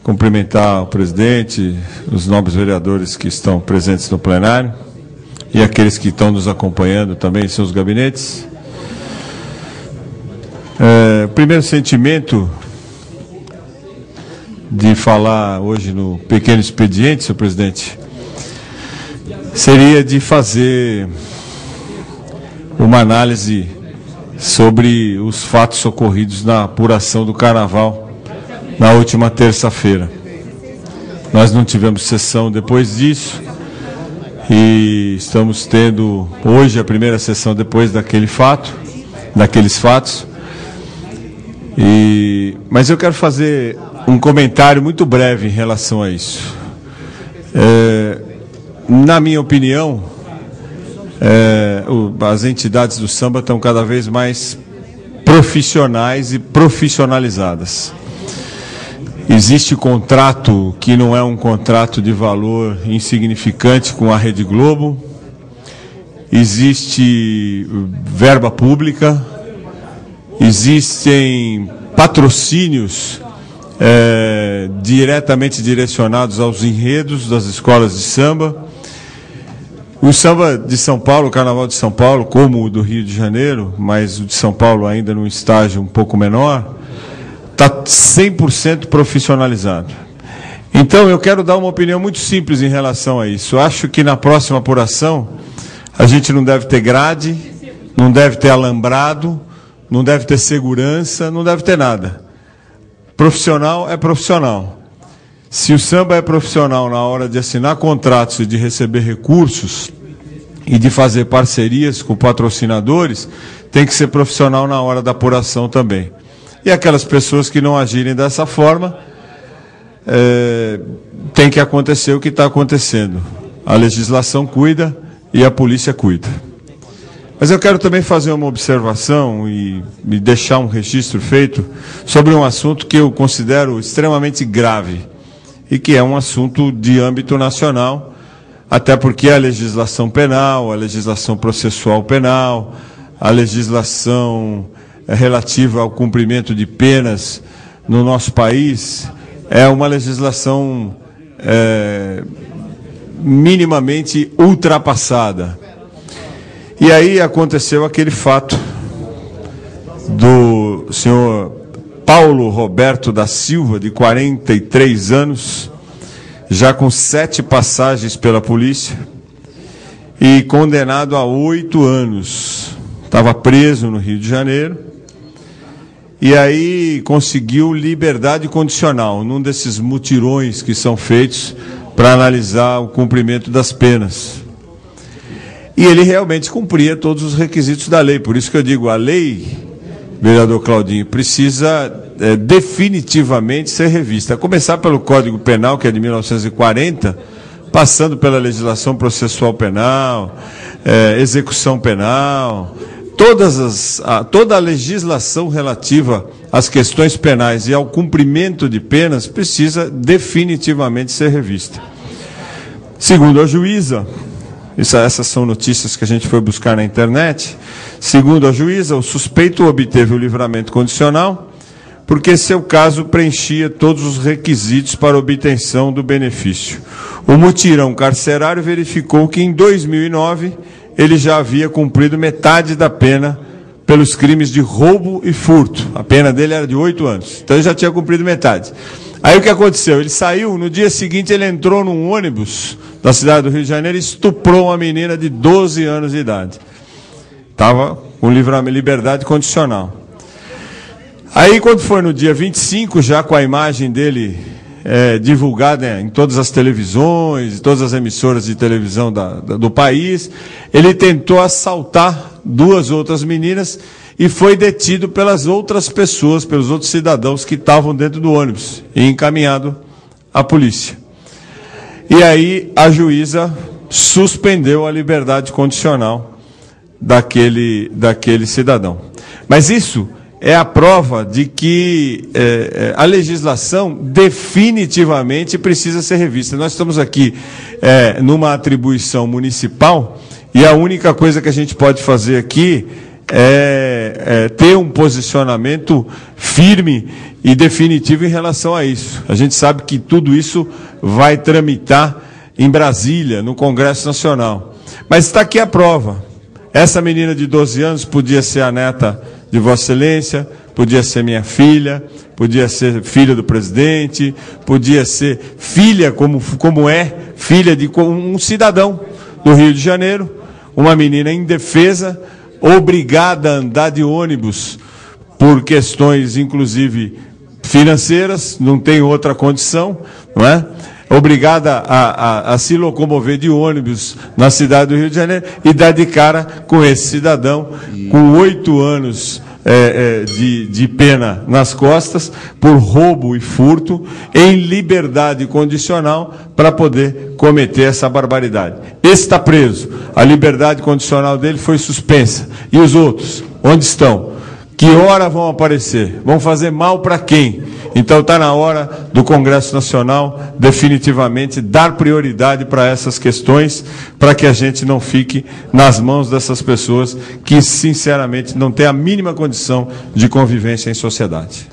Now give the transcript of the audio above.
Cumprimentar o presidente, os nobres vereadores que estão presentes no plenário e aqueles que estão nos acompanhando também em seus gabinetes. O primeiro sentimento de falar hoje no pequeno expediente, senhor presidente, seria de fazer uma análise sobre os fatos ocorridos na apuração do Carnaval na última terça-feira. Nós não tivemos sessão depois disso e estamos tendo hoje a primeira sessão depois daqueles fatos. Mas eu quero fazer um comentário muito breve em relação a isso. Na minha opinião, as entidades do samba estão cada vez mais profissionais e profissionalizadas. Existe contrato que não é um contrato de valor insignificante com a Rede Globo, existe verba pública, existem patrocínios diretamente direcionados aos enredos das escolas de samba. O samba de São Paulo, o Carnaval de São Paulo, como o do Rio de Janeiro, mas o de São Paulo ainda num estágio um pouco menor, está 100% profissionalizado. Então, eu quero dar uma opinião muito simples em relação a isso. Eu acho que na próxima apuração, a gente não deve ter grade, não deve ter alambrado, não deve ter segurança, não deve ter nada. Profissional é profissional. Se o samba é profissional na hora de assinar contratos e de receber recursos e de fazer parcerias com patrocinadores, tem que ser profissional na hora da apuração também. E aquelas pessoas que não agirem dessa forma, tem que acontecer o que está acontecendo. A legislação cuida e a polícia cuida. Mas eu quero também fazer uma observação e deixar um registro feito sobre um assunto que eu considero extremamente grave e que é um assunto de âmbito nacional, até porque a legislação penal, a legislação processual penal, a legislação relativa ao cumprimento de penas no nosso país é uma legislação minimamente ultrapassada. E aí aconteceu aquele fato do senhor Paulo Roberto da Silva, de 43 anos, já com 7 passagens pela polícia e condenado a 8 anos. Estava preso no Rio de Janeiro. E aí conseguiu liberdade condicional, num desses mutirões que são feitos para analisar o cumprimento das penas. E ele realmente cumpria todos os requisitos da lei. Por isso que eu digo, a lei, vereador Claudinho, precisa definitivamente ser revista. A começar pelo Código Penal, que é de 1940, passando pela legislação processual penal, execução penal. Toda a legislação relativa às questões penais e ao cumprimento de penas precisa definitivamente ser revista. Segundo a juíza, essas são notícias que a gente foi buscar na internet, segundo a juíza, o suspeito obteve o livramento condicional porque seu caso preenchia todos os requisitos para obtenção do benefício. O mutirão carcerário verificou que em 2009 ele já havia cumprido metade da pena pelos crimes de roubo e furto. A pena dele era de 8 anos. Então ele já tinha cumprido metade. Aí o que aconteceu? Ele saiu, no dia seguinte ele entrou num ônibus da cidade do Rio de Janeiro e estuprou uma menina de 12 anos de idade. Estava com liberdade condicional. Aí quando foi no dia 25, já com a imagem dele divulgada em todas as televisões, todas as emissoras de televisão do país, ele tentou assaltar 2 outras meninas e foi detido pelas outras pessoas, pelos outros cidadãos que estavam dentro do ônibus e encaminhado à polícia. E aí a juíza suspendeu a liberdade condicional daquele cidadão. Mas isso é a prova de que a legislação definitivamente precisa ser revista. Nós estamos aqui numa atribuição municipal e a única coisa que a gente pode fazer aqui ter um posicionamento firme e definitivo em relação a isso. A gente sabe que tudo isso vai tramitar em Brasília, no Congresso Nacional. Mas está aqui a prova. Essa menina de 12 anos podia ser a neta de Vossa Excelência, podia ser minha filha, podia ser filha do presidente, podia ser filha, como é, filha de um cidadão do Rio de Janeiro, uma menina indefesa, obrigada a andar de ônibus por questões, inclusive, financeiras, não tem outra condição, não é? Obrigada a se locomover de ônibus na cidade do Rio de Janeiro e dar de cara com esse cidadão com 8 anos de pena nas costas por roubo e furto em liberdade condicional para poder cometer essa barbaridade. Esse está preso, a liberdade condicional dele foi suspensa. E os outros, onde estão? Que hora vão aparecer? Vão fazer mal para quem? Então está na hora do Congresso Nacional definitivamente dar prioridade para essas questões, para que a gente não fique nas mãos dessas pessoas que, sinceramente, não têm a mínima condição de convivência em sociedade.